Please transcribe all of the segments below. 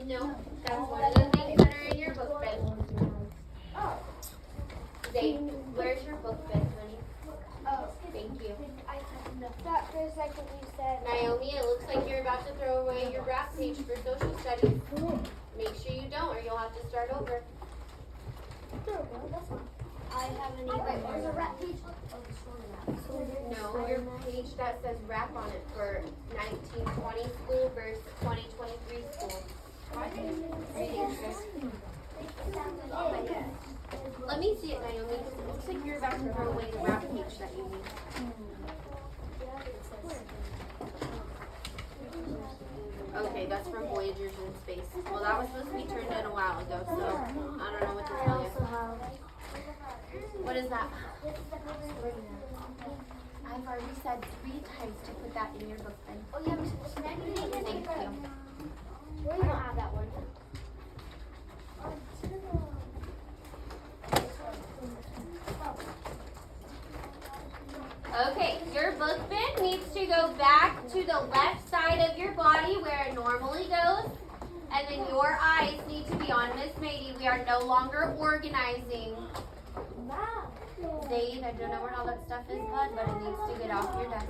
No, that's one of the things that are in your book bag. Oh. Zay, where's your book bag, honey? Oh. Thank you. I thought for a second you said. Naomi, it looks like you're about to throw away your rap page for social studies. Make sure you don't, or you'll have to start over. That's fine. I haven't even. Wait, where's the rap page? No, your page that says rap on it for 1920 school versus 2023 school. Let me see it, Naomi, because it looks like you're about to throw away the rap page that you need. Okay, that's from Voyagers in Space. Well, that was supposed to be turned in a while ago, so I don't know what to tell you. What is that? I've already said 3 times to put that in your book bin. Oh, yeah, thank you. We don't have that one. Okay, your book bin needs to go back to the left side of your body where it normally goes. And then your eyes need to be on Miss Mady. We are no longer organizing. Dave, I don't know where all that stuff is, bud, but it needs to get off your desk.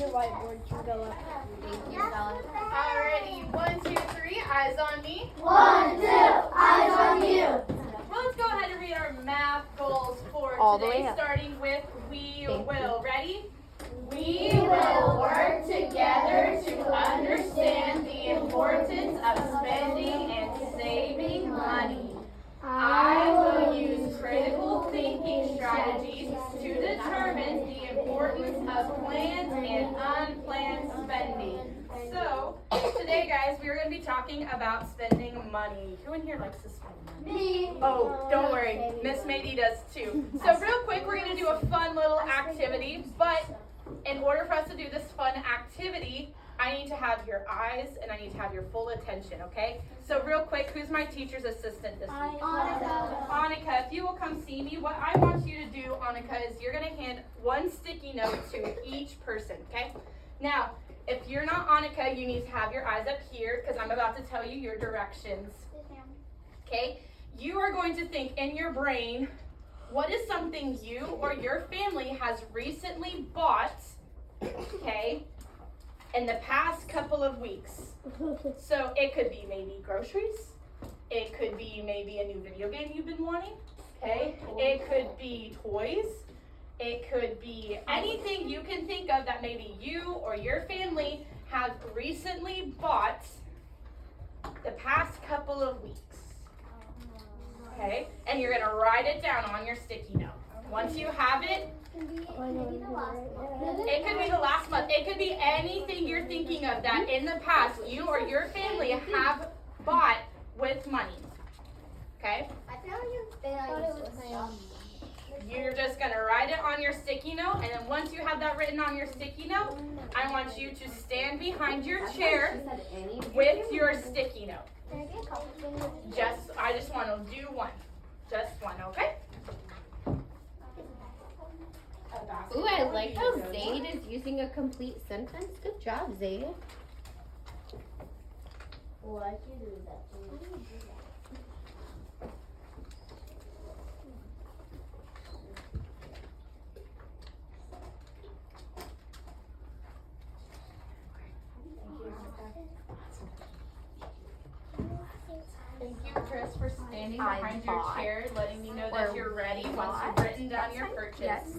Your whiteboard can go up. Thank you, Bella. Alrighty, 1, 2, 3, eyes on me. 1, 2, eyes on you. Well, let's go ahead and read our math goals for All the way today, up. starting with we Thank will. Ready? We will work together to understand the importance of spending and saving money. I will use critical thinking strategies to determine the importance of planned and unplanned spending. So, today, guys, we are going to be talking about spending money. Who in here likes to spend money? Me. Oh, don't worry. Miss Mady does too. So, real quick, we're going to do a fun little activity, but in order for us to do this fun activity, I need to have your eyes and I need to have your full attention, okay? So real quick, who's my teacher's assistant this week? Annika, if you will come see me, what I want you to do, Annika, is you're going to hand 1 sticky note to each person, okay? Now, if you're not Annika, you need to have your eyes up here because I'm about to tell you your directions, okay? You are going to think in your brain, what is something you or your family has recently bought, okay, in the past couple of weeks? So it could be maybe groceries. It could be maybe a new video game you've been wanting, okay? It could be toys. It could be anything you can think of that maybe you or your family have recently bought the past couple of weeks. Okay, and you're gonna write it down on your sticky note. Once you have it, it could be the last month. It could be anything you're thinking of that in the past you or your family have bought with money. Okay? You're just gonna write it on your sticky note, and then once you have that written on your sticky note, I want you to stand behind your chair with your sticky note. I just want to do one. Just one, okay? Ooh, I like how Zayd is using a complete sentence. Good job, Zayd. Why'd you do that? Thank you, Chris, for standing behind your bought. chair, letting me know that you're ready once you've written down your purchase. Yes.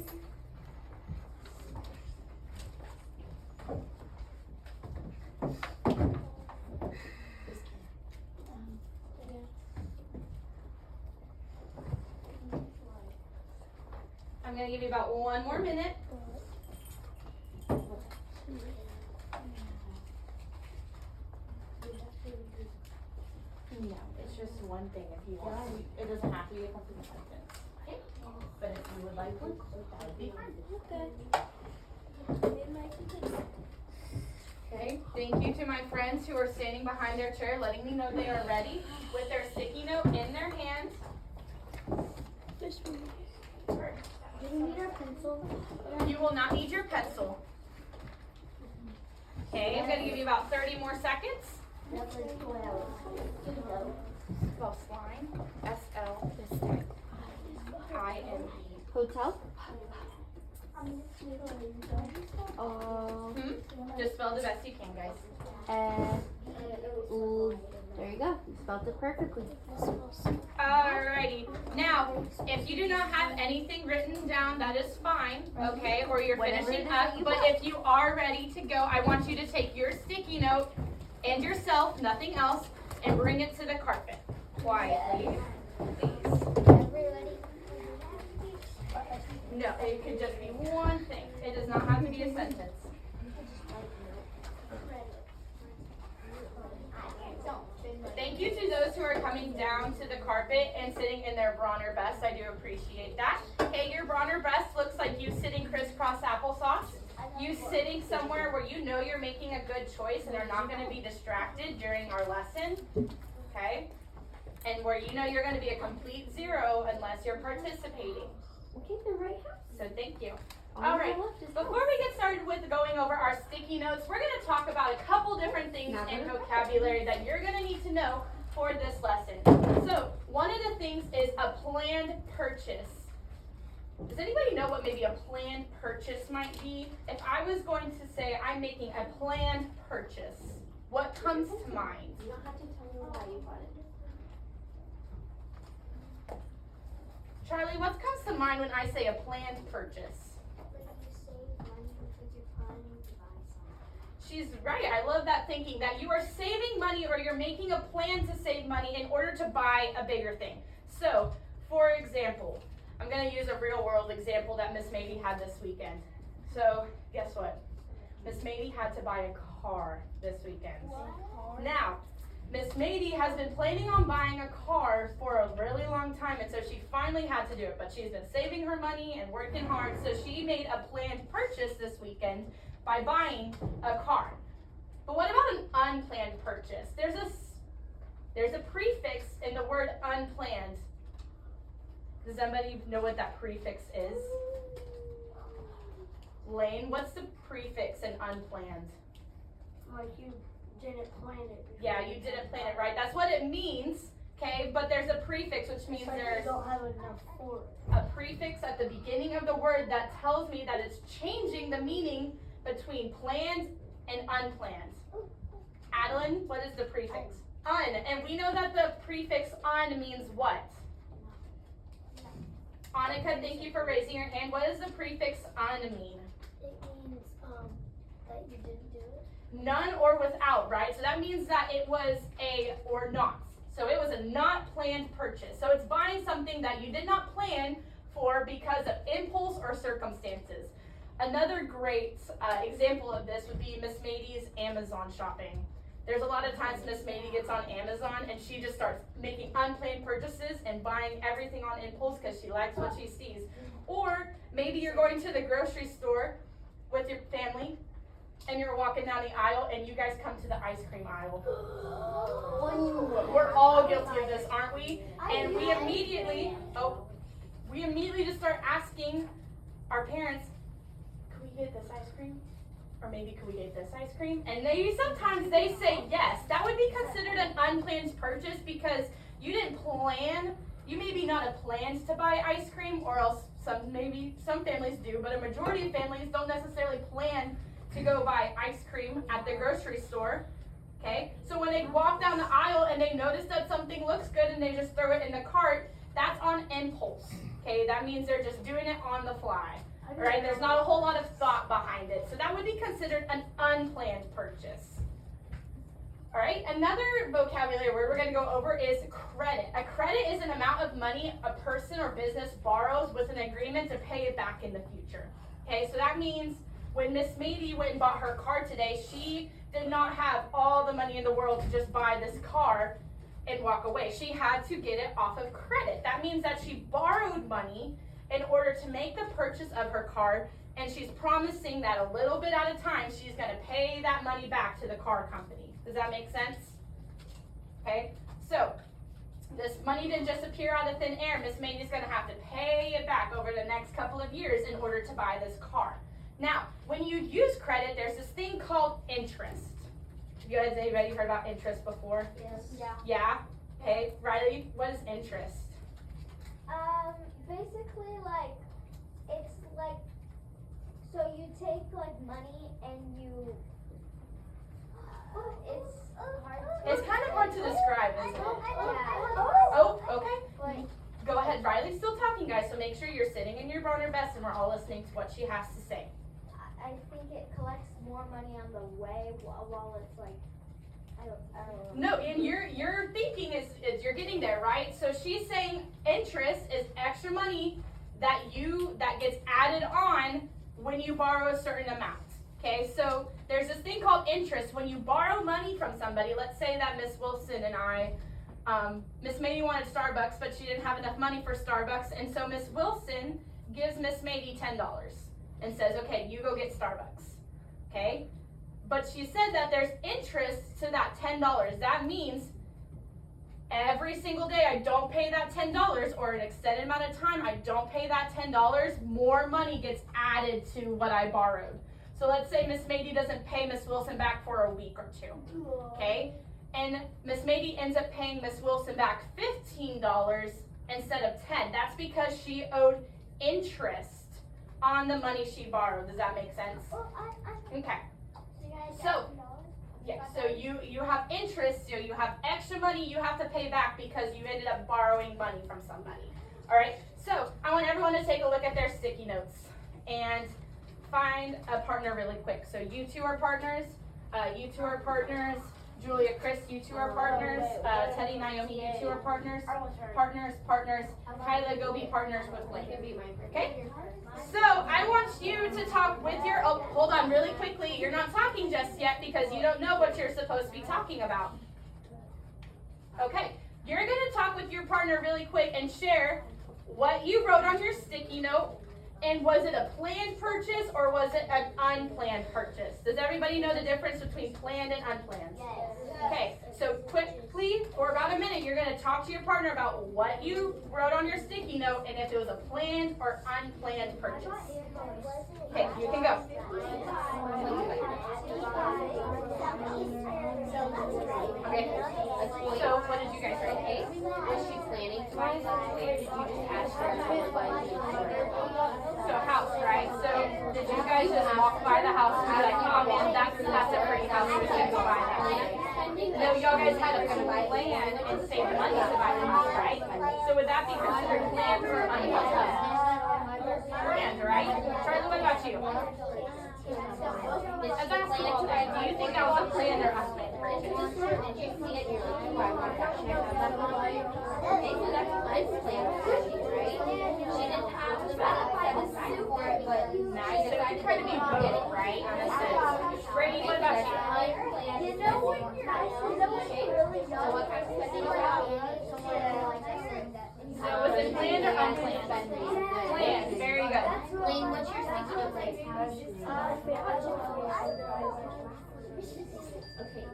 I'm going to give you about 1 more minute. No, it's just one thing if you want. It doesn't have to be a complete sentence. Okay? But if you would like one, that would be fine. Okay, thank you to my friends who are standing behind their chair, letting me know they are ready with their sticky note in their hand. Do we need our pencil? You will not need your pencil. Okay, I'm going to give you about 30 more seconds. That's like 12. Hotel. Just spell the best you can, guys. There you go. You spelled it perfectly. Alrighty. Now, if you do not have anything written down, that is fine, okay? Or you're finishing up. But if you are ready to go, I want you to take your sticky note and yourself, nothing else, and bring it to the carpet. Quietly, please. No, it could just be one thing. It does not have to be a sentence. Thank you to those who are coming down to the carpet and sitting in their Bronner vest. I do appreciate that. Okay, your Bronner vest looks like you sitting crisscross applesauce. You sitting somewhere where you know you're making a good choice and are not going to be distracted during our lesson. Okay? And where you know you're going to be a complete zero unless you're participating. Okay, the right house. So thank you. All right, before we get started with going over our sticky notes, we're going to talk about a couple different things in vocabulary that you're going to need to know for this lesson. So, one of the things is a planned purchase. Does anybody know what maybe a planned purchase might be? If I was going to say I'm making a planned purchase, what comes to mind? You don't have to tell me why you bought it. Charlie, what comes to mind when I say a planned purchase? She's right. I love that thinking that you are saving money or you're making a plan to save money in order to buy a bigger thing. So, for example, I'm going to use a real world example that Miss Mady had this weekend. So, guess what? Miss Mady had to buy a car this weekend. Now, Miss Mady has been planning on buying a car for a really long time, and so she finally had to do it. But she's been saving her money and working hard, so she made a planned purchase this weekend by buying a car. But what about an unplanned purchase? There's a prefix in the word unplanned. Does anybody know what that prefix is? Lane, what's the prefix in unplanned? Like you didn't plan it. Yeah, you didn't plan it right. That's what it means, okay? But there's a prefix, which means there's You don't have enough for it. a prefix at the beginning of the word that tells me that it's changing the meaning between planned and unplanned. Adeline, what is the prefix? Un. And we know that the prefix un means what? Annika, thank you for raising your hand. What does the prefix un mean? It means that you didn't do it. None or without, right? So that means that it was a or not. So it was a not planned purchase. So it's buying something that you did not plan for because of impulse or circumstances. Another great example of this would be Miss Mady's Amazon shopping. There's a lot of times Miss Mady gets on Amazon and she just starts making unplanned purchases and buying everything on impulse because she likes what she sees. Or maybe you're going to the grocery store with your family and you're walking down the aisle and you guys come to the ice cream aisle. We're all guilty of this, aren't we? And we immediately just start asking our parents, could we get this ice cream? Or maybe could we get this ice cream? And maybe sometimes they say yes. That would be considered an unplanned purchase because you didn't plan. You maybe not have planned to buy ice cream, or else some families do, but a majority of families don't necessarily plan to go buy ice cream at the grocery store. Okay? So when they walk down the aisle and they notice that something looks good and they just throw it in the cart, that's on impulse. Okay? That means they're just doing it on the fly. Right? There's not a whole lot of thought behind it. So that would be considered an unplanned purchase. All right, another vocabulary word we're going to go over is credit. A credit is an amount of money a person or business borrows with an agreement to pay it back in the future. Okay, so that means when Miss Mady went and bought her car today, she did not have all the money in the world to just buy this car and walk away. She had to get it off of credit. That means that she borrowed money in order to make the purchase of her car, and she's promising that a little bit at a time she's going to pay that money back to the car company. Does that make sense? Okay, so this money didn't just appear out of thin air. Miss Mady's going to have to pay it back over the next couple of years in order to buy this car. Now, when you use credit, there's this thing called interest. You guys, anybody heard about interest before? Yes. Yeah? Okay, Riley, what is interest? Basically, like, like, so you take like money and you, it's hard to. It's kind of hard to describe, isn't it? Yeah. Oh, okay. Like, Go ahead. Riley's still talking, guys, so make sure you're sitting in your Bronner vest and we're all listening to what she has to say. I think it collects more money on the way while it's like, I don't know. No, and your thinking is you're getting there, right? So she's saying interest is extra money that gets added on when you borrow a certain amount. Okay, so there's this thing called interest. When you borrow money from somebody, let's say that Miss Wilson and I, Miss Mady wanted Starbucks, but she didn't have enough money for Starbucks, and so Miss Wilson gives Miss Mady $10 and says, okay, you go get Starbucks. Okay? But she said that there's interest to that $10. That means every single day I don't pay that $10, or an extended amount of time I don't pay that $10, more money gets added to what I borrowed. So let's say Miss Mady doesn't pay Miss Wilson back for a week or two. Okay? And Miss Mady ends up paying Miss Wilson back $15 instead of $10. That's because she owed interest on the money she borrowed. Does that make sense? Okay. So, yeah, so you have interest, so you have extra money you have to pay back because you ended up borrowing money from somebody. All right, so I want everyone to take a look at their sticky notes and find a partner really quick. So you two are partners, Julia, Chris, you two are partners, Teddy, Naomi, you two are partners, Kyla, go be partners with Blake. Okay? So I want you to talk with your, oh, hold on really quickly. You're not talking just yet because you don't know what you're supposed to be talking about. Okay, you're going to talk with your partner really quick and share what you wrote on your sticky note, and was it a planned purchase or was it an unplanned purchase? Does everybody know the difference between planned and unplanned? Yes. Okay, so quickly, for about a minute, you're going to talk to your partner about what you wrote on your sticky note and if it was a planned or unplanned purchase. Okay, you can go. Okay, so what did you guys write? Okay. Was she planning to buy something, or did you just ask her to buy something? So house, right? So did you guys just walk by the house and be like, oh man, that's a pretty house, we should go buy that today? No, y'all guys had a plan and save money to buy the house, right? So would that be considered planned or unplanned? Planned, right? Charlie, what about you? A basketball net. Do you think that was a planned or unplanned purchase? Did you see it? You're like, oh, I want that. Should I have that on my life? Okay, so that's unplanned purchase, right? She didn't have the money set aside for it, but now you So decided you try to be get it, both, right? Brady, what about you? You know when you really So what kind of spending were you? So was it planned or unplanned? Planned, very good. Lane, what's your sticky note like? Okay.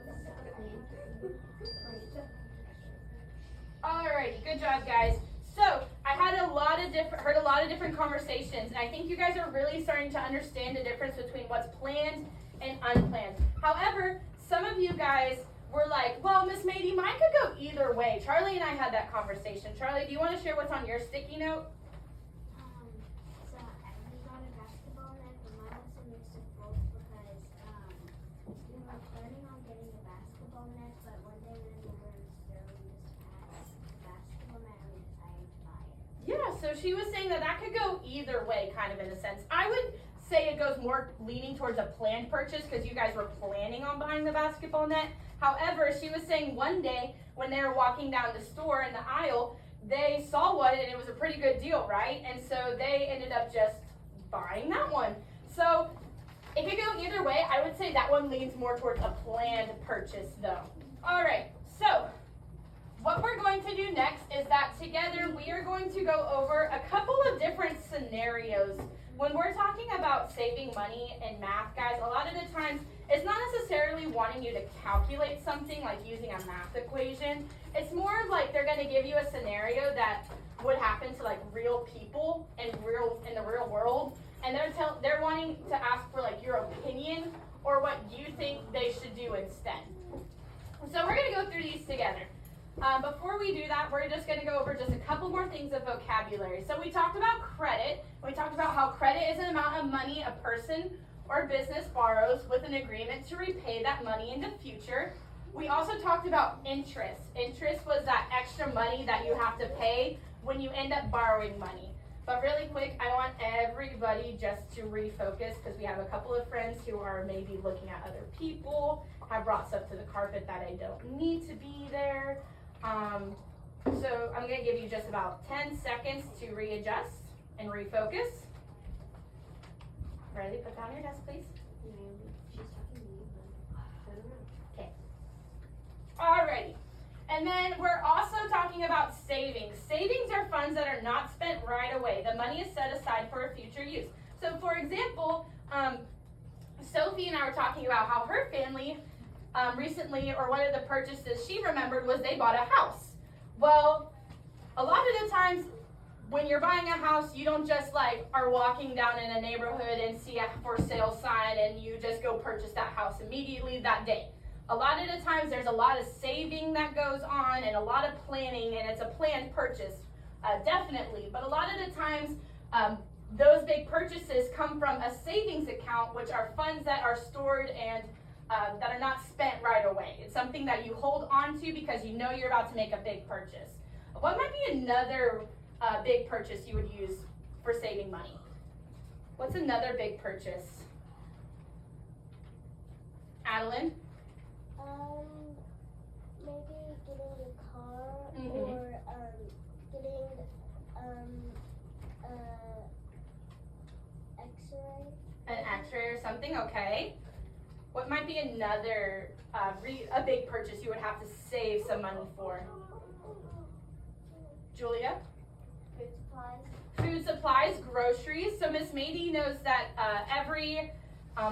Alrighty, good job, guys. So I had heard a lot of different conversations, and I think you guys are really starting to understand the difference between what's planned and unplanned. However, some of you guys were like, well, Miss Mady, mine could go either way. Charlie and I had that conversation. Charlie, do you want to share what's on your sticky note? So we got a basketball net, but mine was a mix of both because we were planning on getting a basketball net, but one day when we were in the store, we just passed the basketball net and we decided to buy it. Yeah, so she was saying that could go either way, kind of in a sense. I would say it goes more leaning towards a planned purchase because you guys were planning on buying the basketball net. However, she was saying one day when they were walking down the store in the aisle, they saw one and it was a pretty good deal, right? And so they ended up just buying that one. So it could go either way. I would say that one leans more towards a planned purchase though. All right, so what we're going to do next is that together we are going to go over a couple of different scenarios. When we're talking about saving money in math, guys, a lot of the times it's not necessarily wanting you to calculate something like using a math equation. It's more of like they're going to give you a scenario that would happen to like real people in the real world, and they're wanting to ask for like your opinion or what you think they should do instead. So we're going to go through these together. Before we do that, we're just going to go over just a couple more things of vocabulary. So we talked about credit. We talked about how credit is an amount of money a person or business borrows with an agreement to repay that money in the future. We also talked about interest. Interest was that extra money that you have to pay when you end up borrowing money. But really quick, I want everybody just to refocus because we have a couple of friends who are maybe looking at other people, have brought stuff to the carpet that I don't need to be there. So I'm going to give you just about 10 seconds to readjust and refocus. Riley, put down your desk, please. Okay. Alrighty. And then we're also talking about savings. Savings are funds that are not spent right away. The money is set aside for a future use. So for example, Sophie and I were talking about how her family recently, or one of the purchases she remembered was they bought a house. Well, a lot of the times when you're buying a house, you don't just like are walking down in a neighborhood and see a for sale sign and you just go purchase that house immediately that day. A lot of the times there's a lot of saving that goes on and a lot of planning, and it's a planned purchase, definitely. But a lot of the times those big purchases come from a savings account, which are funds that are stored and that are not spent right away. It's something that you hold on to because you know you're about to make a big purchase. What might be another big purchase you would use for saving money? What's another big purchase? Adeline? Maybe getting a car Mhm. or getting X-ray. An X-ray or something, okay. What might be another a big purchase you would have to save some money for? Julia? Food supplies. Food supplies, groceries. So Miss Mady knows that every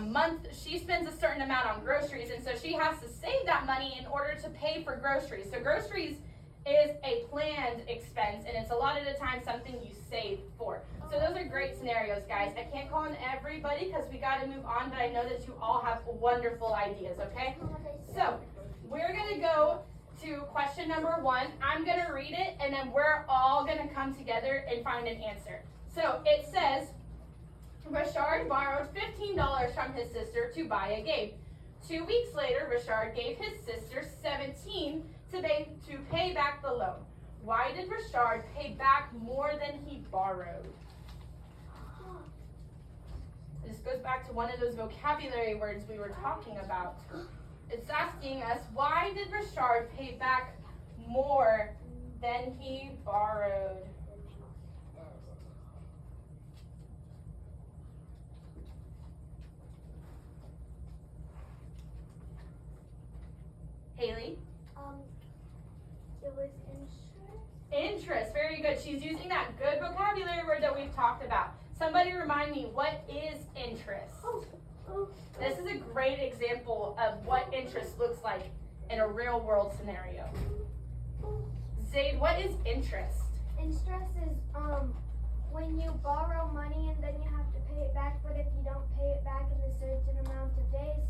month she spends a certain amount on groceries, and so she has to save that money in order to pay for groceries. So groceries is a planned expense, and it's a lot of the time something you save for. So those are great scenarios, guys. I can't call on everybody because we got to move on, but I know that you all have wonderful ideas, okay? So we're going to go to question number 1. I'm going to read it, and then we're all going to come together and find an answer. So it says, Richard borrowed $15 from his sister to buy a game. 2 weeks later, Richard gave his sister $17 to pay back the loan. Why did Richard pay back more than he borrowed? This goes back to one of those vocabulary words we were talking about. It's asking us, why did Richard pay back more than he borrowed? Haley? It was insurance. Interest, very good. She's using that good vocabulary word that we've talked about. Somebody remind me, what is interest? This is a great example of what interest looks like in a real world scenario. Zaid, what is interest? Interest is when you borrow money and then you have to pay it back, but if you don't pay it back in a certain amount of days,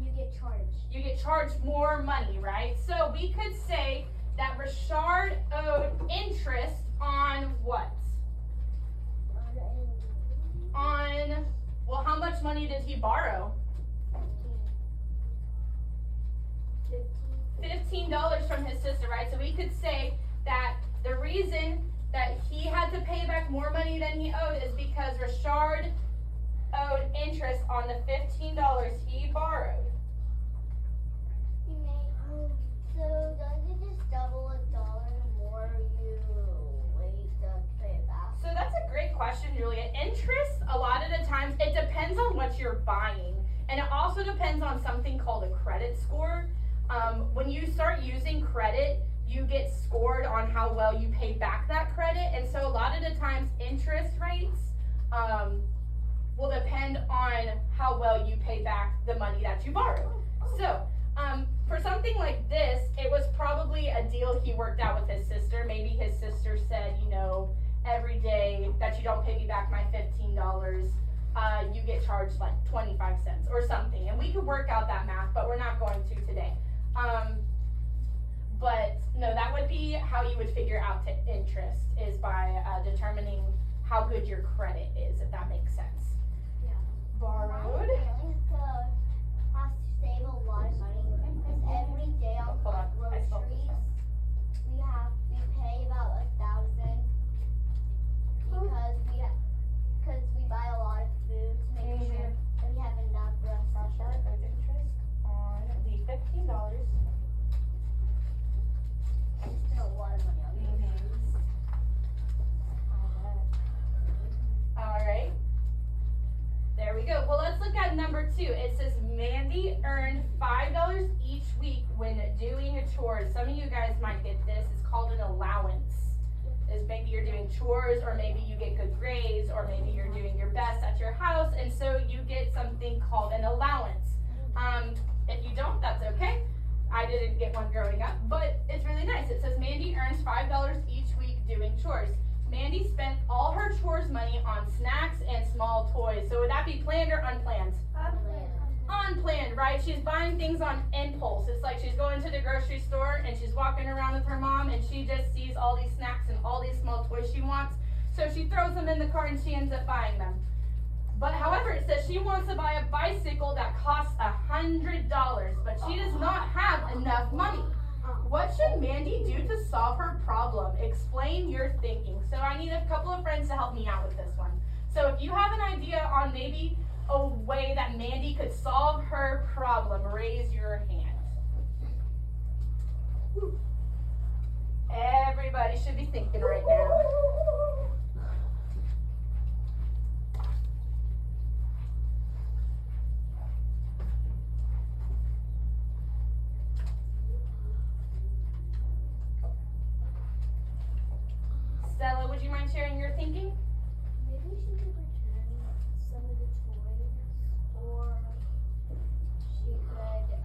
you get charged. You get charged more money, right? So we could say that Richard owed interest on what? On, well, how much money did he borrow? $15 from his sister, right? So we could say that the reason that he had to pay back more money than he owed is because Richard owed interest on the $15 he borrowed. So does it just double $1 the more you wait to pay it back? So that's a great question, Julia. Interest, a lot of the times, it depends on what you're buying. And it also depends on something called a credit score. When you start using credit, you get scored on how well you pay back that credit. And so a lot of the times, interest rates will depend on how well you pay back the money that you borrowed. So for something like this, it was probably a deal he worked out with his sister. Maybe his sister said, you know, every day that you don't pay me back my $15, you get charged like 25 cents or something. And we could work out that math, but we're not going to today. But no, that that would be how you would figure out interest, is by determining how good your credit is, if that makes sense. Yeah. Borrowed. Has to save a lot of money because every day on Hold on, I spelled this groceries wrong. we pay about 1,000 because we buy a lot of food to make sure that we have enough for us. Pressure of interest on the $15. We spend a lot of money on food. Alright. There we go. Well, let's look at number 2. It says Mandy earned $5 each week when doing chores. Some of you guys might get this. It's called an allowance. Is maybe you're doing chores, or maybe you get good grades, or maybe you're doing your best at your house, and so you get something called an allowance. If you don't, that's okay. I didn't get one growing up, but it's really nice. It says Mandy earns $5 each week doing chores. Mandy spent all her chores money on snacks and small toys. So would that be planned or unplanned? Unplanned, right? She's buying things on impulse. It's like she's going to the grocery store and she's walking around with her mom and she just sees all these snacks and all these small toys she wants. So she throws them in the cart and she ends up buying them. But however, it says she wants to buy a bicycle that costs $100, but she does not have enough money. What should Mandy do to solve her problem? Explain your thinking. So I need a couple of friends to help me out with this one. So if you have an idea on maybe a way that Mandy could solve her problem, raise your hand. Everybody should be thinking right now. Stella, would you mind sharing your thinking? Maybe she could return some of the toys, or she could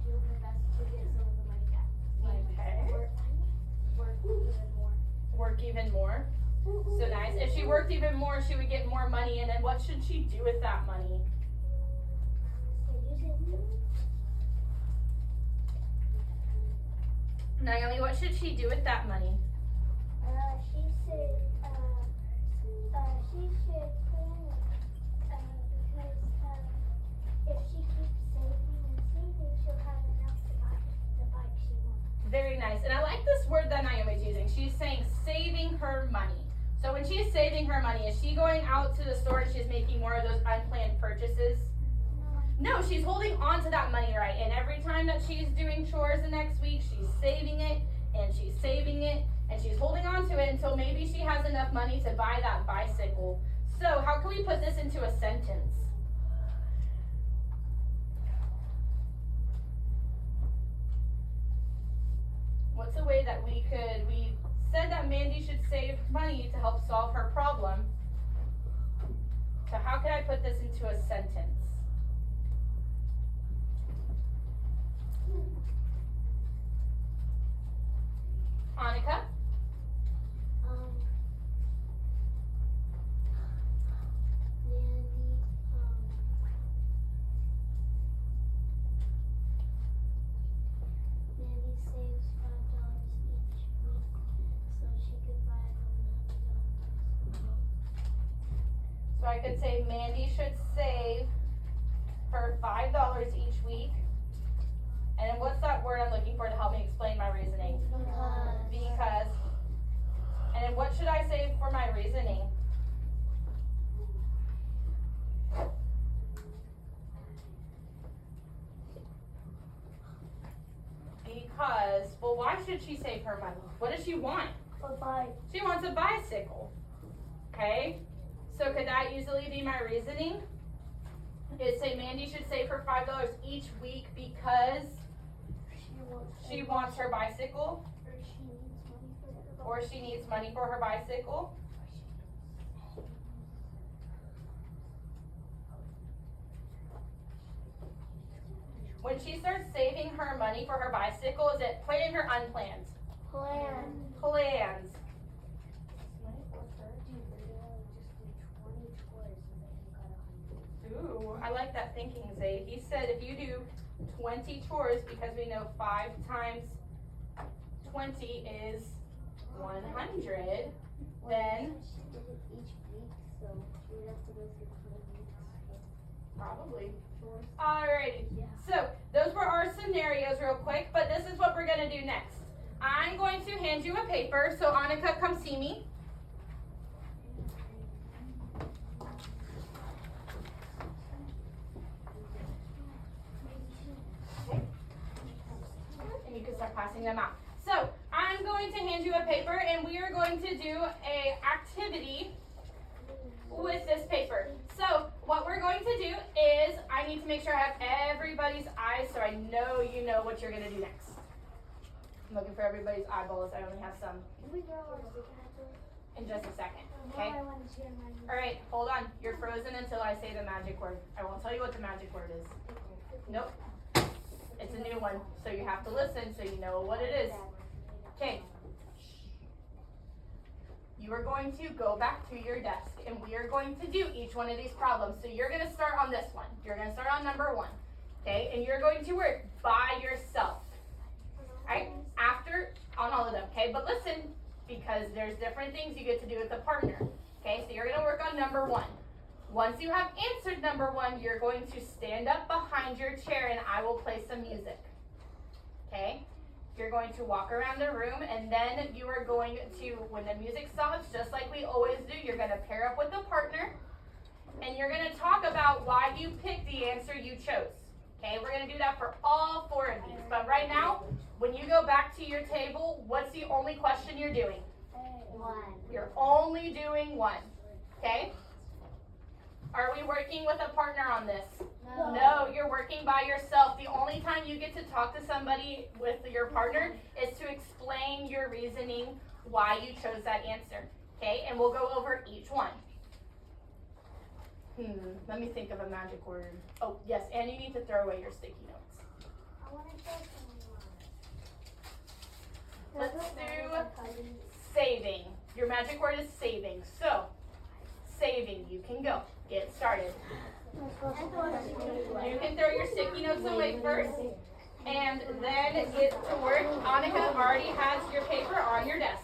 do her best to get some of the money back. Okay. Work even more. Work even more. So nice. If she worked even more, she would get more money, and then what should she do with that money? Naomi, what should she do with that money? She should plan it because if she keeps saving and saving, she'll have enough to buy the bike she wants. Very nice. And I like this word that Naomi's using. She's saying saving her money. So when she's saving her money, is she going out to the store and she's making more of those unplanned purchases? No, she's holding on to that money, right? And every time that she's doing chores the next week, she's saving it, and she's saving it, and she's holding on to it until maybe she has enough money to buy that bicycle. So how can we put this into a sentence? What's a way that we said that Mandy should save money to help solve her problem. So how could I put this into a sentence? Annika? Mandy saves $5 each week so she could buy So I could say Mandy should save her $5 each week. And then what's that word I'm looking for to help me explain my reasoning? Because. And then what should I say for my reasoning? Because, well, why should she save her money? What does she want? a bike. She wants a bicycle. Okay? So could that easily be my reasoning? Is say Mandy should save her $5 each week because she wants her bicycle, or she needs money for her bicycle. When she starts saving her money for her bicycle, is it planned or unplanned? Planned. Ooh, I like that thinking, Zay. He said if you do 20 chores, because we know 5 times 20 is 100, then Each week, so we would have to go through 20 weeks. probably. Alrighty, so those were our scenarios real quick, but this is what we're gonna do next. I'm going to hand you a paper, so Annika, come see me. Okay. And you can start passing them out. So, I'm going to hand you a paper, and we are going to do a activity with this paper. So what we're going to do is I need to make sure I have everybody's eyes so I know you know what you're going to do next. I'm looking for everybody's eyeballs. I only have some in just a second. Okay? All right, hold on. You're frozen until I say the magic word. I won't tell you what the magic word is. Nope. It's a new one, so you have to listen so you know what it is. Okay. You are going to go back to your desk and we are going to do each one of these problems. So you're going to start on this one. You're going to start on number 1. Okay? And you're going to work by yourself. Alright? After, on all of them. Okay? But listen, because there's different things you get to do with a partner. Okay? So you're going to work on number 1. Once you have answered number 1, you're going to stand up behind your chair and I will play some music. Okay? You're going to walk around the room and then you are going to, when the music stops, just like we always do, you're going to pair up with a partner and you're going to talk about why you picked the answer you chose. Okay, we're going to do that for all 4 of these. But right now, when you go back to your table, what's the only question you're doing? 1. You're only doing 1. Okay? Are we working with a partner on this? No, you're working by yourself. The only time you get to talk to somebody with your partner is to explain your reasoning why you chose that answer. Okay, and we'll go over each one. Let me think of a magic word. Oh, yes, and you need to throw away your sticky notes. I want to go Let's do saving. Your magic word is saving. So, saving, you can go. Get started. You can throw your sticky notes away first, and then get to work. Annika already has your paper on your desk.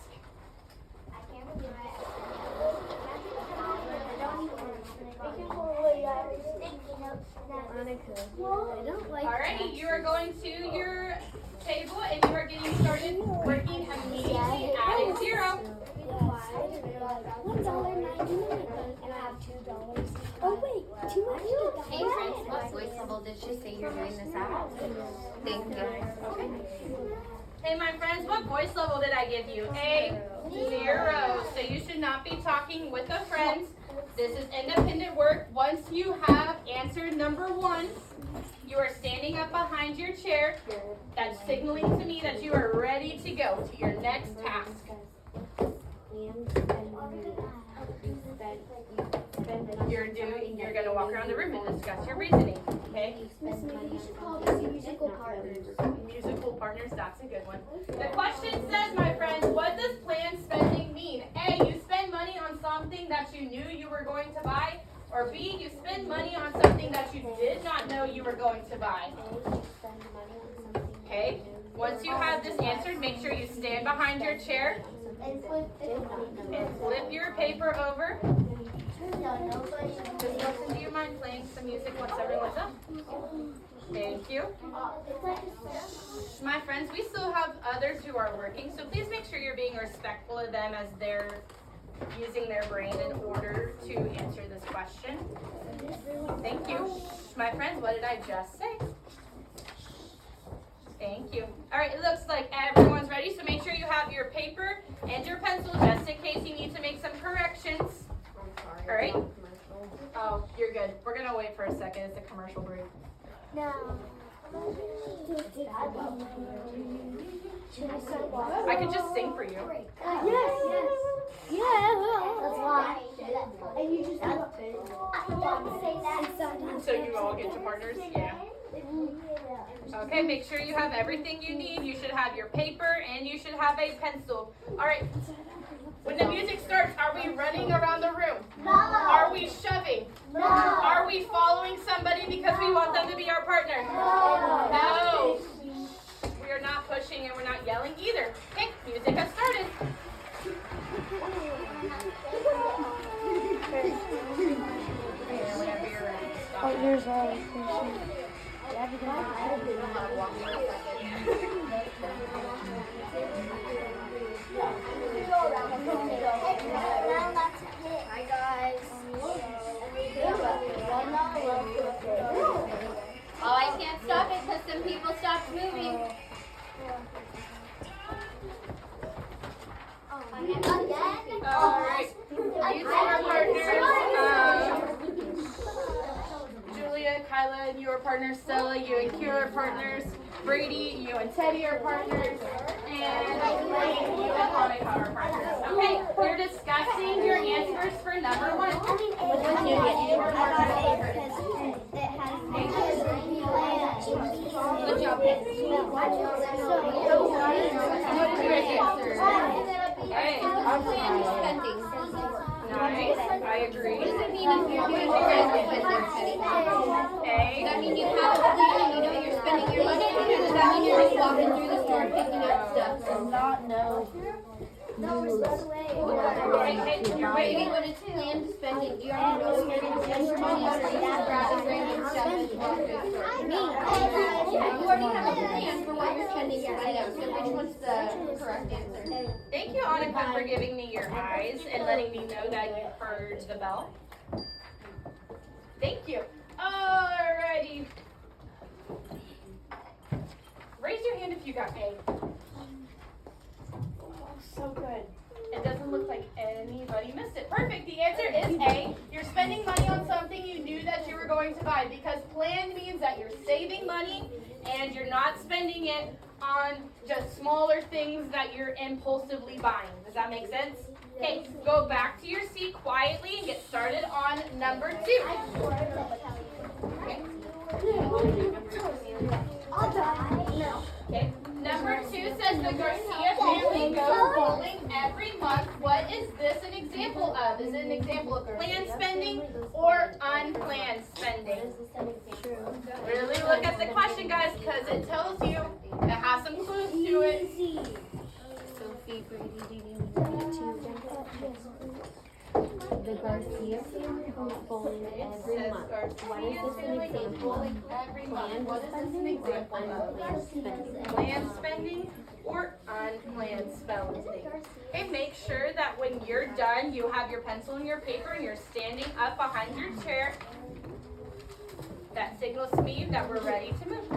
Alrighty, you are going to your table and you are getting started working immediately, adding 0. $1.99. I have $2. Oh wait, too much. Hey friends, what voice level did she say you're doing this at? Thank you. Okay. Hey my friends, what voice level did I give you? A 0. So you should not be talking with a friend. This is independent work. Once you have answered number 1, you are standing up behind your chair. That's signaling to me that you are ready to go to your next task. You're going to walk around the room and discuss your reasoning, okay? Miss Maybe you should call these musical partners. Musical partners, that's a good one. The question says, my friends, what does planned spending mean? A, you spend money on something that you knew you were going to buy, or B, you spend money on something that you did not know you were going to buy. Okay, once you have this answered, make sure you stand behind your chair and flip your paper over. Just listen, do you mind playing some music once everyone's up? Thank you. My friends, we still have others who are working, so please make sure you're being respectful of them as they're using their brain in order to answer this question. Thank you. My friends, what did I just say? Thank you. All right, it looks like everyone's ready, so make sure you have your paper and your pencil just in case you need to make some corrections. All right? Oh, you're good. We're going to wait for a second. It's a commercial break. No. I could just sing for you. Yes. That's why. And you just have to say that sometimes. So you all get your partners? Yeah. Okay, make sure you have everything you need. You should have your paper and you should have a pencil. All right. When the music starts, are we running around the room? No. Are we shoving? No. Are we following somebody because we want them to be our partner? No. No. We are not pushing, and we're not yelling either. Okay, music has started. Whenever you're ready, stop. Oh, here's all Hi guys. Oh, I can't stop it because some people stopped moving. All right. You two are partners. Julia, Kyla, and you are partners. Stella, you and Kira are partners. Brady, you and Teddy are partners. And Wayne, you and Monica are partners. Okay, you're discussing your answers for number 1. Good job. Hey, Spending. nice. I agree. What does it mean if you're doing your guys' spending? Okay. Does that mean you have a plan and you know you're spending your money? Or does that mean you're just walking through the store picking up stuff? Maybe when it's planned spending, do you already know what you're going to spend your money on, or you just grab random stuff and walk through the store? Yeah, you already have a plan for what you're spending your money on, so which one's the correct answer? Thank you, Annika, for giving me your eyes and letting me know that you heard the bell. Thank you. Alrighty. Raise your hand if you got A. Oh, so good. It doesn't look like anybody missed it. Perfect. The answer is A. You're spending money on something you knew that you were going to buy, because planned means that you're saving money and you're not spending it on just smaller things that you're impulsively buying. Does that make sense? Okay, go back to your seat quietly and get started on number 2. Okay. Okay. Number 2 says the Garcia family goes bowling every month. What is this an example of? Is it an example of planned spending or unplanned spending? Really look at the question, guys, because it tells you, it has some clues to it. Sophie, Brady, do you need to the Garcia family goes bowling every month. What is this an example? Every month. What is this an example of? Unplanned spending. Planned spending or unplanned spending. Okay, make sure that when you're done, you have your pencil and your paper and you're standing up behind your chair. That signals to me that we're ready to move.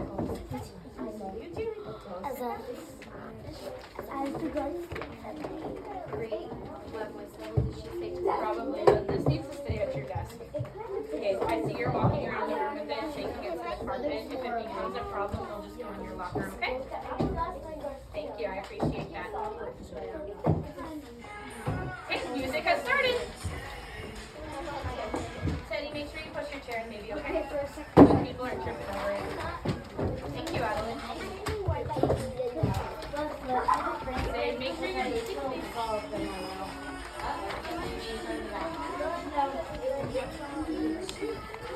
You too. Brady, what did she say to Probably, but this needs to stay at your desk. Okay, I see you're walking around the room with it, shaking it to the carpet. If it becomes a problem, it'll just go in your locker room, okay? Thank you, I appreciate that. Okay, music has started. Teddy, make sure you push your chair in maybe, okay? So people aren't tripping over it. Thank you, Adeline. Say, make sure you're music, please.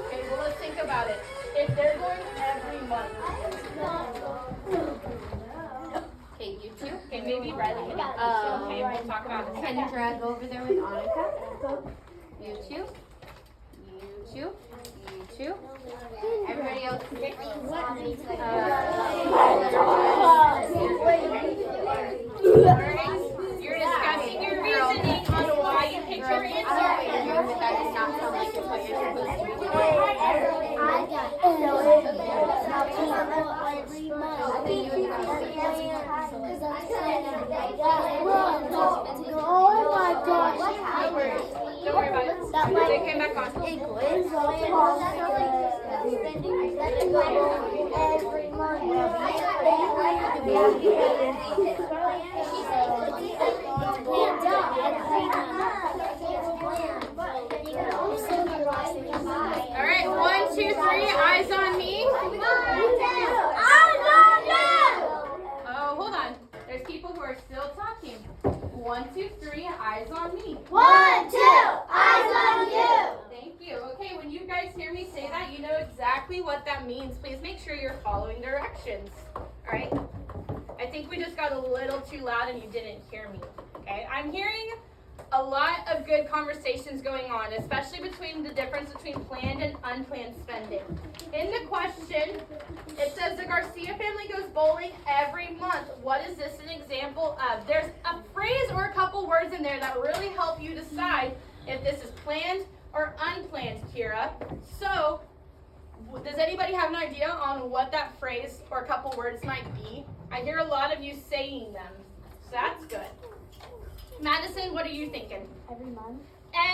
Okay, well, let's think about it. If they're going every month. Okay, you two. Okay, maybe Riley can help you too. Okay, we'll talk about it. Kendra, go over there with Annika. You two. You two. You two. Everybody else. You're discussing your reasoning on why you picked your answer. But that does not sound like it's what you're supposed to be Oh my gosh. Don't worry about it. They came back on. All right, 1, 2, 3, eyes on me. Oh, hold on. There's people who are still talking. 1, 2, 3, eyes on me. 1, 2, eyes on you. Thank you. Okay, when you guys hear me say that, you know exactly what that means. Please make sure you're following directions. All right? I think we just got a little too loud and you didn't hear me. Okay, I'm hearing a lot of good conversations going on, especially between the difference between planned and unplanned spending. In the question, it says the Garcia family goes bowling every month. What is this an example of? There's a phrase or a couple words in there that really help you decide if this is planned or unplanned, Kira. So, does anybody have an idea on what that phrase or a couple words might be? I hear a lot of you saying them, so that's good. Madison, what are you thinking? Every month.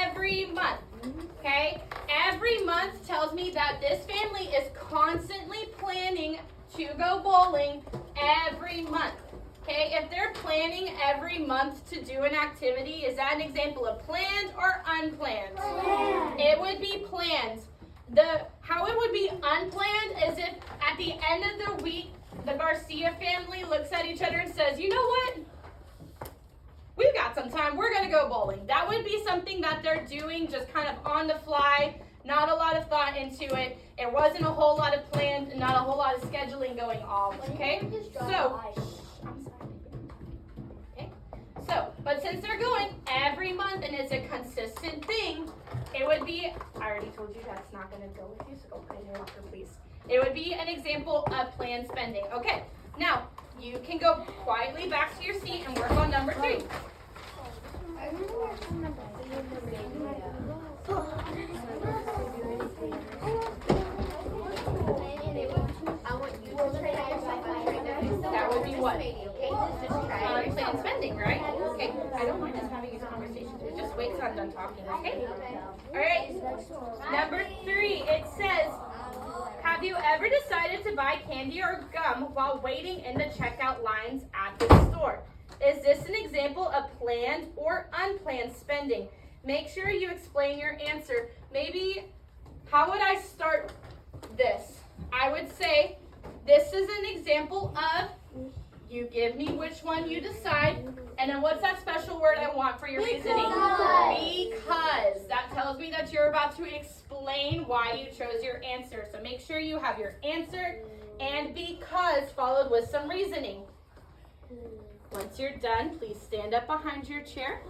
Every month, okay? Every month tells me that this family is constantly planning to go bowling every month, okay? If they're planning every month to do an activity, is that an example of planned or unplanned? Planned. It would be planned. How it would be unplanned is if at the end of the week, the Garcia family looks at each other and says, you know what? We've got some time, we're gonna go bowling. That would be something that they're doing just kind of on the fly, not a lot of thought into it. It wasn't a whole lot of planned, not a whole lot of scheduling going on, okay? But since they're going every month and it's a consistent thing, it would be, I already told you that's not gonna go with you, so go put in your locker, please. It would be an example of planned spending. Okay, now, you can go quietly back to your seat and work on number 3. That would be what? Unplanned spending, right? Okay, I don't mind us having these conversations. We just wait till I'm done talking, okay? All right, number 3, it says, have you ever decided to buy candy or gum while waiting in the checkout lines at the store? Is this an example of planned or unplanned spending? Make sure you explain your answer. Maybe, how would I start this? I would say, this is an example of, you give me which one you decide, and then what's that special word I want for your reasoning? Because. That tells me that you're about to explain why you chose your answer. So make sure you have your answer and because followed with some reasoning. Once you're done, please stand up behind your chair.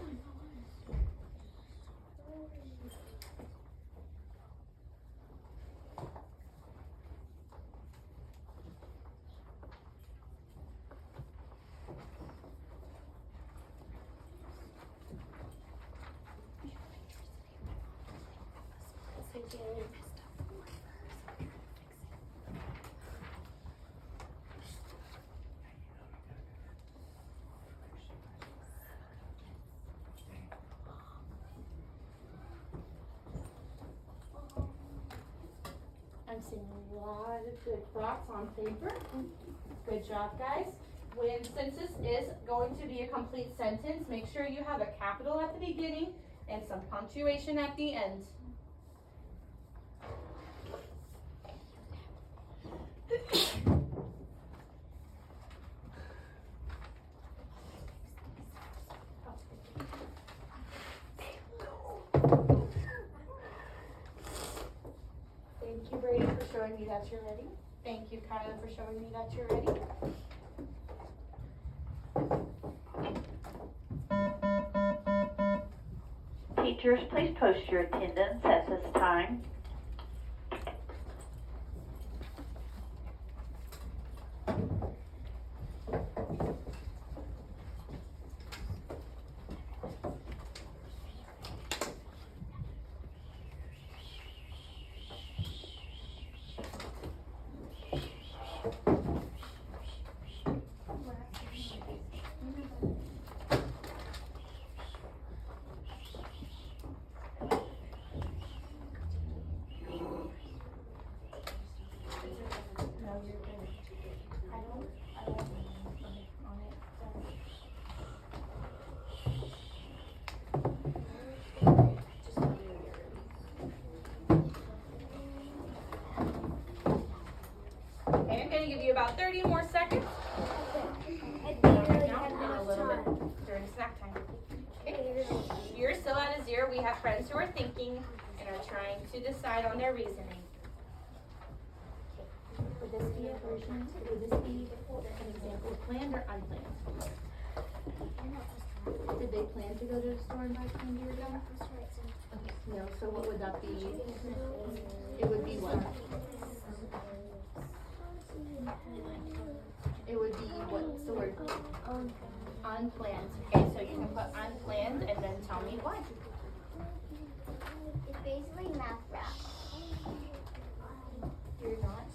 I'm seeing a lot of good thoughts on paper. Good job, guys. Since this is going to be a complete sentence, make sure you have a capital at the beginning and some punctuation at the end. Thank you, Brady, for showing me that you're ready. Thank you, Kyla, for showing me that you're ready. Teachers, please post your attendance at this time. Okay, I'm going to give you about 30 more seconds. A little bit during snack time. Okay. You're still at a 0. We have friends who are thinking and are trying to decide on their reasoning. Would this be a version, would this be an example of planned or unplanned? Did they plan to go to the store and buy candy or gum? Okay, no, so what would that be? It would be what? It would be, what's the word? Unplanned. Okay, so you can put unplanned and then tell me why. It's basically math rap. You're not.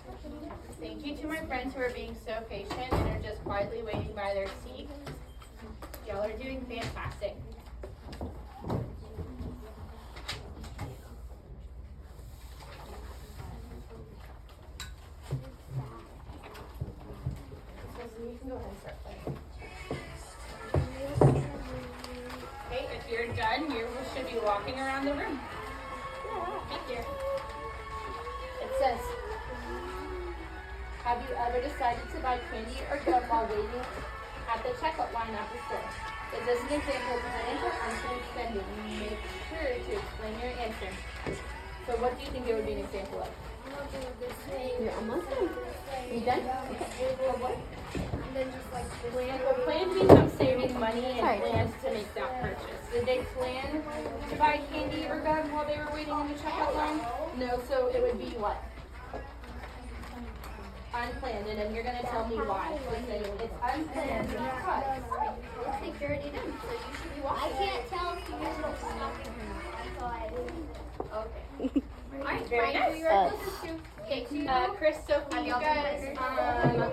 Thank you to my friends who are being so patient and are just quietly waiting by their seat. Y'all are doing fantastic. So you can go ahead and start playing. Okay, if you're done, you should be walking around the room. Thank you. It says, have you ever decided to buy candy or gum while waiting at the checkout line at the store? Is this an example of planned or unplanned spending? Make sure to explain your answer. So what do you think it would be an example of? You're almost done. Are you done? Okay. Or what? And then just like Well, planned means I'm saving money and plans to make that purchase. Did they plan to buy candy or gum while they were waiting in the checkout line? No, so it would be what? Unplanned, and then you're going to tell me why. So say it's unplanned because it's security done, so you should be I watching. can't tell if you're stopping her. So I Okay. Alright, very nice. Okay, Chris, Sophie, you guys,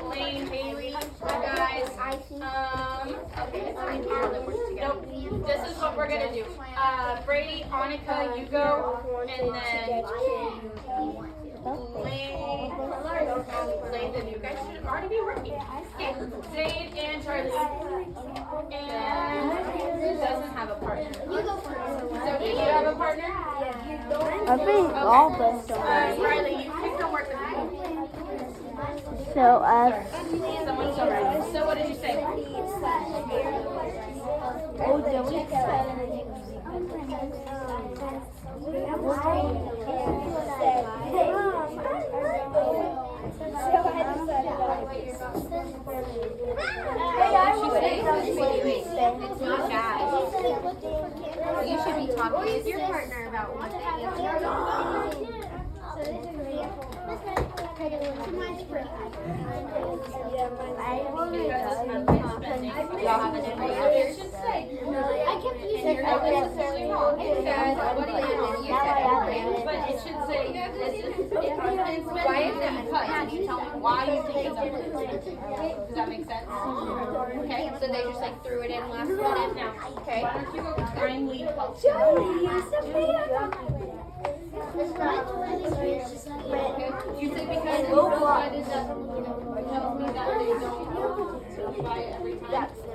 Lane, Haley, you guys, okay, nope, this is what we're gonna do. Brady, Annika, you go, and then Lane, then you guys should already be working. Okay, Zane and Charlie. And doesn't have a partner. So do you have a partner? I think all of them. Riley, you pick the work with me. So, Someone's so right. So what did you say? It's not bad. You should be talking with your partner about what they It should say. And you're not necessarily wrong. Hey guys, what do you know? You said it, but it should say this is why is it because you tell me why you think it's unplanned. Does that make sense? Okay, so they just like threw it in last minute now. Okay. Why don't you go kindly help? You say because it's decided that tells me that they don't buy it every time. That's it.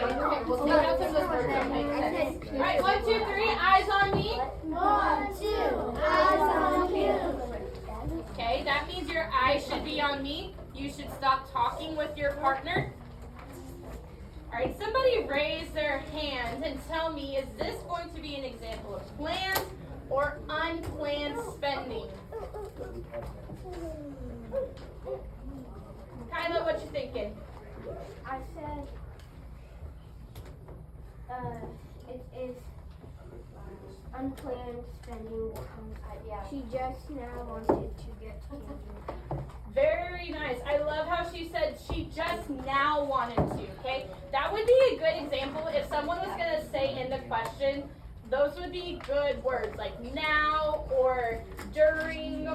Okay, we'll take out some of those words that make sense. All right, 1, 2, 3, eyes on me. 1, 2, eyes on you. Okay, that means your eyes should be on me. You should stop talking with your partner. All right, somebody raise their hand and tell me, is this going to be an example of planned or unplanned spending? Kyla, what you thinking? I said, it is unplanned spending. She just now wanted to get candy. Very nice. I love how she said she just now wanted to, okay? That would be a good example if someone was going to say in the question, those would be good words like now or during,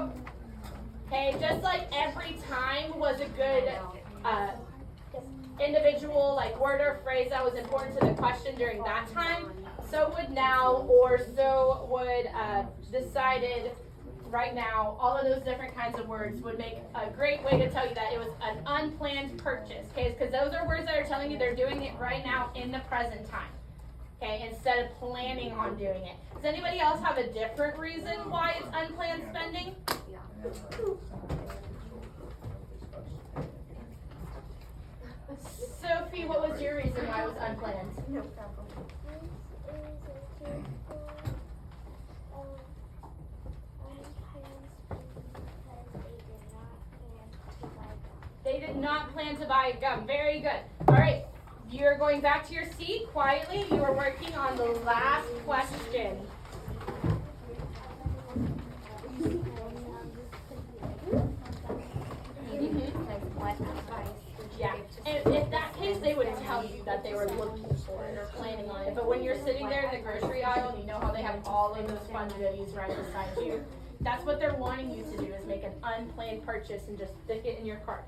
okay? Just like every time was a good individual like word or phrase that was important to the question during that time. So would now, or so would decided right now. All of those different kinds of words would make a great way to tell you that it was an unplanned purchase, okay? Because those are words that are telling you they're doing it right now in the present time, okay? Instead of planning on doing it. Does anybody else have a different reason why it's unplanned spending? Sophie, what was your reason why it was unplanned? No problem. not plan to buy gum. Very good. All right. You're going back to your seat quietly. You are working on the last question. Yeah. In that case, they would tell you that they were looking for it or planning on it. But when you're sitting there in the grocery aisle and you know how they have all of those fun goodies right beside you, that's what they're wanting you to do, is make an unplanned purchase and just stick it in your cart.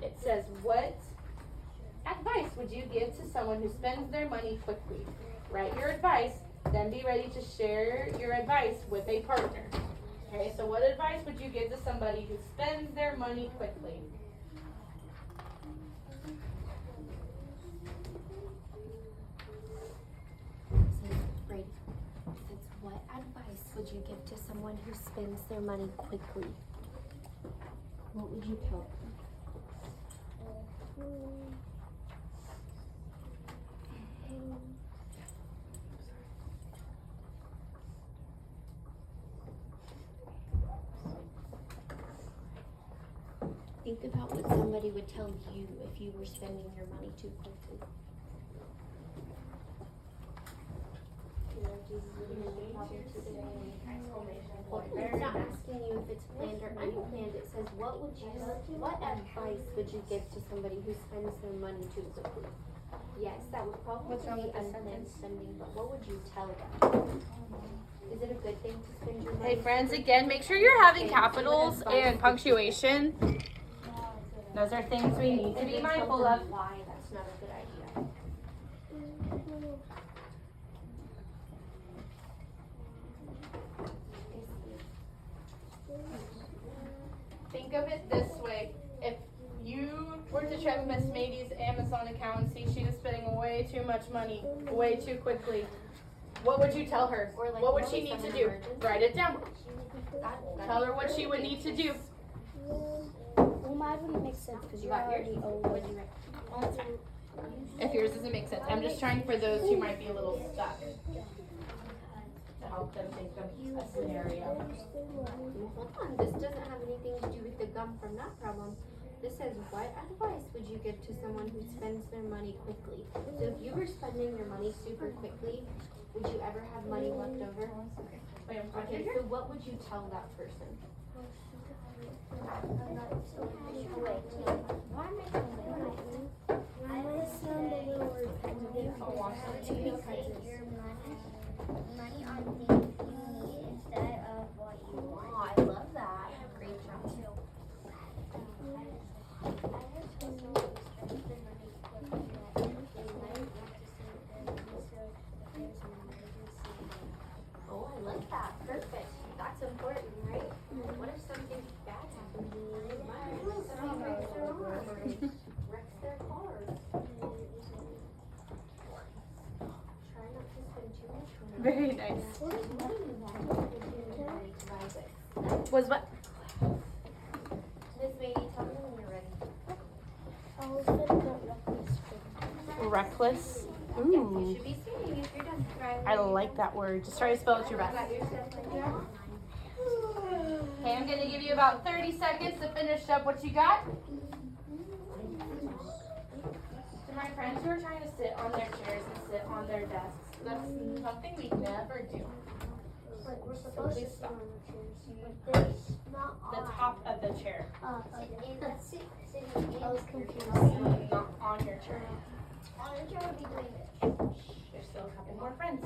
It says, what advice would you give to someone who spends their money quickly? Write your advice, then be ready to share your advice with a partner. Okay, so what advice would you give to somebody who spends their money quickly? What advice would you give to someone who spends their money quickly? What would you tell them? Think about what somebody would tell you if you were spending your money too quickly. It's not asking you if it's planned or unplanned. It says, what advice would you give to somebody who spends their money too quickly? Yes, that would probably be unplanned spending, but what would you tell them? Is it a good thing to spend your money? Hey friends, again, make sure you're having capitals and punctuation. Those are things we need to be mindful of. Why that's not a good idea. Think of it this way. If you were to check Miss Mady's Amazon account and see she is spending way too much money, way too quickly, what would you tell her? Or like, What would she need to do? Write it down. Tell her what she would need to do. Well, mine wouldn't make sense because you're already old. If yours doesn't make sense. I'm just trying for those who might be a little stuck to help them think of a scenario. Well, hold on. This doesn't have anything to do with the gum from that problem. This says, what advice would you give to someone who spends their money quickly? So if you were spending your money super quickly, would you ever have money left over? Okay, so what would you tell that person? Money on things you need instead of what you want. Oh, I love that. Great job. Oh, I like that. Perfect. That's important, right? What if something bad happens and you need money? Somebody breaks their arm or wrecks their car. Try not to spend too much money. Very nice. Next. Was what? Miss Mady, tell me when you're ready. Reckless. Yes, you should be singing if you're done. I like that word. Just try to spell it your best. Okay, I'm going to give you about 30 seconds to finish up what you got. To my friends who are trying to sit on their chairs and sit on their desks, that's something we never do. Like we're supposed to sit on the chairs, but there's not The on. top of the chair, I was confused. not on your chair. On the chair would be doing this. There's still a couple more friends.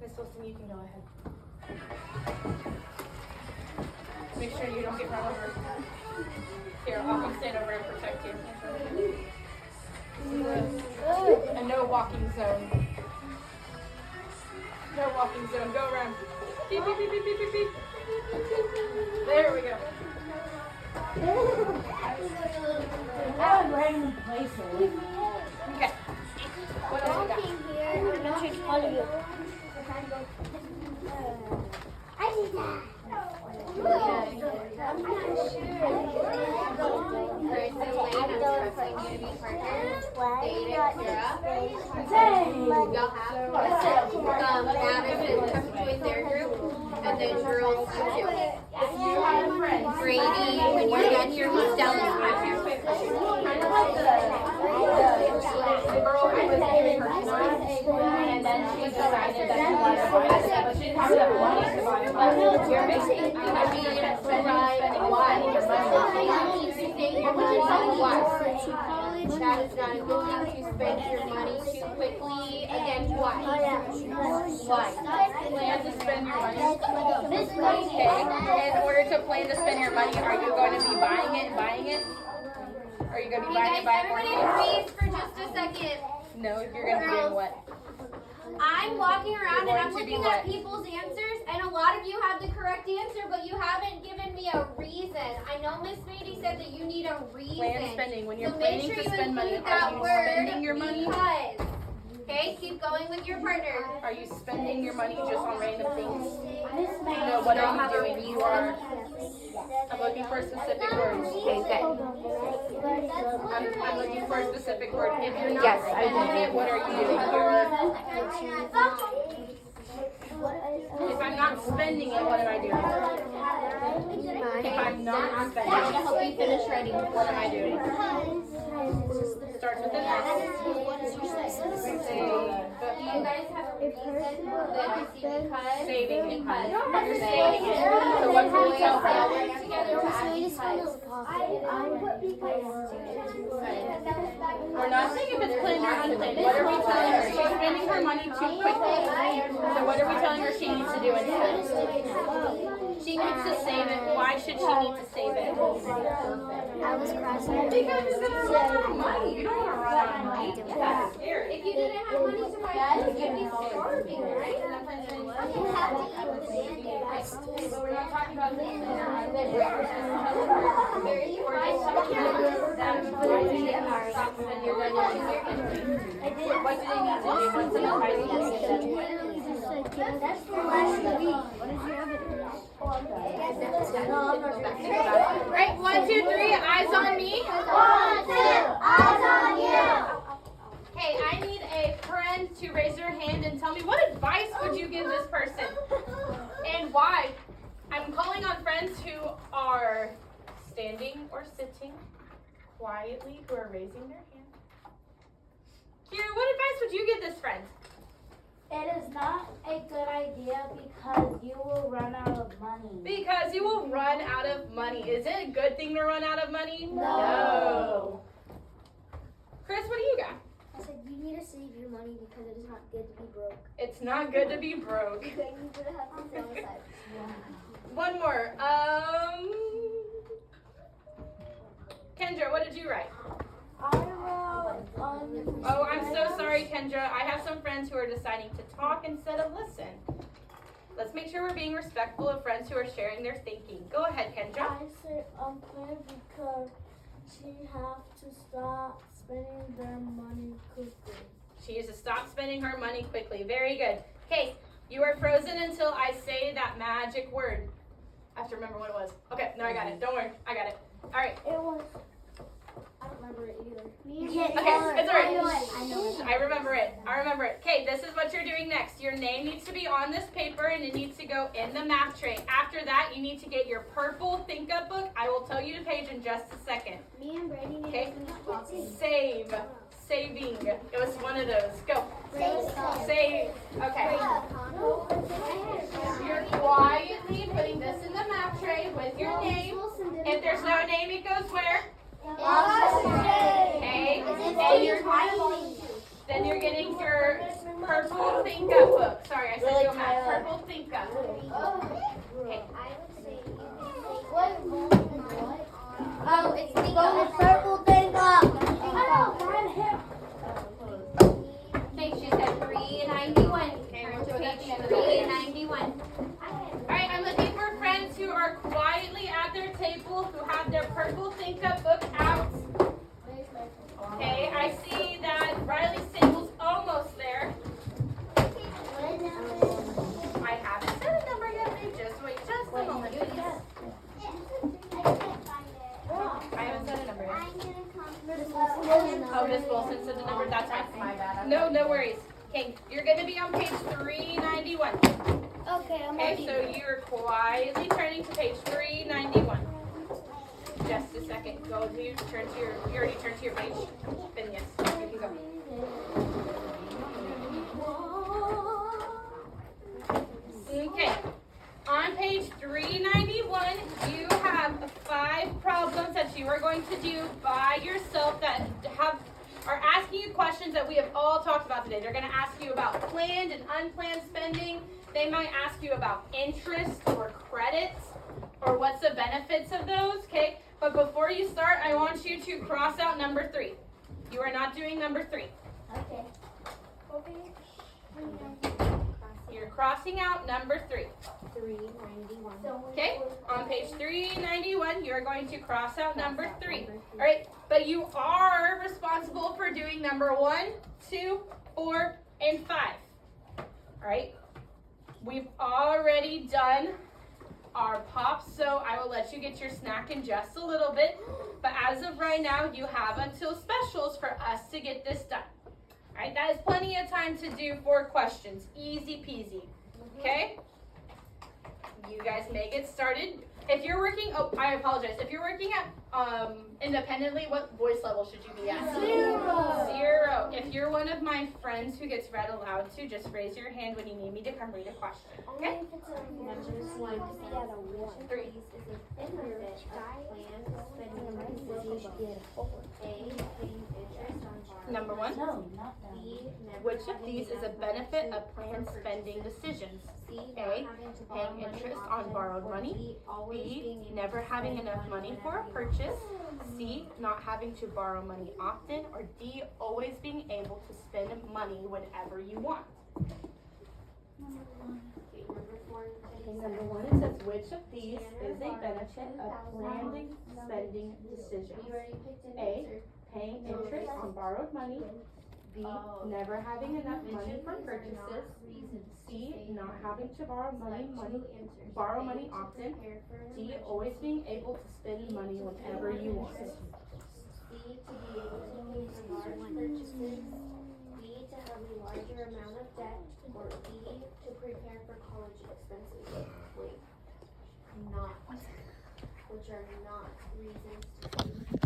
Miss Wilson, you can go ahead. Make sure you don't get run over. Here, I'll come stand over and protect you. A no walking zone. No walking zone. Go around. Beep, beep, beep, beep, beep, beep, beep. There we go. Random places. Okay. What else we got? I need that. I'm not Alright, so Lane, I'm trusting you to be partners. Data, Kira. Hey! Y'all have gum at girls, you too. If you have friends. Brady, when you're done here, he's Stella's Kind of like the girl who was giving her tonight, and then she decided that she wanted to buy it, but she didn't have enough money to buy it. But you're basically spending your money. That is not a good thing to spend your money too quickly. Again, why? Why? Plan to spend your money. Okay. In order to plan to spend your money, are you going to be buying it? Are you going to be buying it? Everybody freeze for just a second. No, you're going to be doing what? I'm walking around and I'm Going to be looking what? at people's answers, and a lot of you have the correct answer, but you haven't given me a reason. I know Miss Mady said that you need a reason. Plan spending. When you're So planning make sure to you spend money, include that are you word spending your money? because. Okay, keep going with your partner. Are you spending your money just on random things? No, No, what are you doing? You are. I'm looking for specific words. Okay, good. I'm looking for a specific word. If you're not spending it, what are you doing? If I'm not spending it, what am I doing? If I'm not spending I'm gonna it, help you finish writing. what am I doing? Starts with an S. Do you guys have a reason that you see because? Saving it. Because. You're saving it. So what can you tell them? Work together to add because. We're not saying if it's planned or unplanned. What are we telling her? She's spending her money too quickly. So what are we telling her she needs to do instead? She needs to save it. Why should she need to save it? I was crossing. Because you're gonna run out of money. You don't want to run out of money. That's scary. If you didn't have money to buy food, you'd be starving, right? But we're not talking about this. What do they need to do once they buy these? That's for last week. Right, 1, 2, 3, eyes on me. 1, 2, eyes on you. Okay, I need a friend to raise their hand and tell me what advice would you give this person and why. I'm calling on friends who are standing or sitting quietly, who are raising their hand. Kira, what advice would you give this friend? It is not a good idea because you will run out of money. Because you will run out of money. Is it a good thing to run out of money? No. Chris, what do you got? I said you need to save your money because it is not good to be broke. It's not good to be broke. You need to have to sell aside. One more. Kendra, what did you write? I wrote Oh, I'm so sorry, Kendra. I have some friends who are deciding to talk instead of listen. Let's make sure we're being respectful of friends who are sharing their thinking. Go ahead, Kendra. I say unfair because she have to stop spending their money quickly. She needs to stop spending her money quickly. Very good. Okay, you are frozen until I say that magic word. I have to remember what it was. Okay, no, I got it. Don't worry. I got it. All right. It was. I don't remember it either. Okay, it's all right. I remember it. Okay, this is what you're doing next. Your name needs to be on this paper and it needs to go in the math tray. After that, you need to get your purple Think Up book. I will tell you the page in just a second. Me and Brady need Okay? to finish talking. Save. Saving. It was one of those. Go. Save. Okay. You're quietly putting this in the math tray with your name. If there's no name, it goes where? Okay. Then you're getting your purple Think Up book. Sorry, I said go math. Purple Think Up. Okay. Oh, it's the Purple thing up. Okay, she said 391. Turn to page 391. Alright, I'm looking for friends who are quietly at their table who have their purple Think Up book out. Okay, I see that Riley's table's almost there. I haven't said a number yet, babe. Just wait just a moment, please. I haven't said a number yet. Oh, Miss Wilson said the number. That's fine. My bad. No worries. Okay, you're going to be on page 391. Okay, I'm Okay, ready. so you're quiet. Paisley turning to page 391. Just a second. Go to your turn to your. You already turned to your page. Then yes, you can go. Okay. On page 391, you have 5 problems that you are going to do by yourself that are asking you questions that we have all talked about today. They're going to ask you about planned and unplanned spending. They might ask you about interest or credits or what's the benefits of those, okay? But before you start, I want you to cross out number 3. You are not doing number 3. Okay. You're crossing out number 3. 391. Okay, on page 391, you're going to cross out number 3. All right, but you are responsible for doing number 1, 2, 4, and 5. All right, we've already done our PoP, so I will let you get your snack in just a little bit. But as of right now, you have until specials for us to get this done. All right, that is plenty of time to do 4 questions. Easy peasy. Okay? You guys may get started. If you're working, I apologize. If you're working at independently, what voice level should you be at? 0. If you're one of my friends who gets read aloud to, just raise your hand when you need me to come read a question. Okay? Numbers 1 to 3 is a benefit of planned spending decisions. A, paying interest on borrowed Number 1. B, never Which of having these is a enough benefit money of planned for spending purchases. decisions? C, not A, having to borrow paying money interest often, on borrowed or money. D, always being B, able never to having spend enough money for a whenever you purchase. C, not having to borrow money often. Or D, always being able to spend money whenever you want. Okay, number 4. Number 1, it says, which of these is a benefit of planned spending decisions? You already picked an A, answer. paying interest on borrowed money. B, never having enough money for purchases. C, not having to borrow money often. D, always being able to spend money whenever you want. C, to be able to pay for large purchases. D, to have a larger amount of debt. Or D, to prepare for college expenses. Wait, not, which are not reasons to save.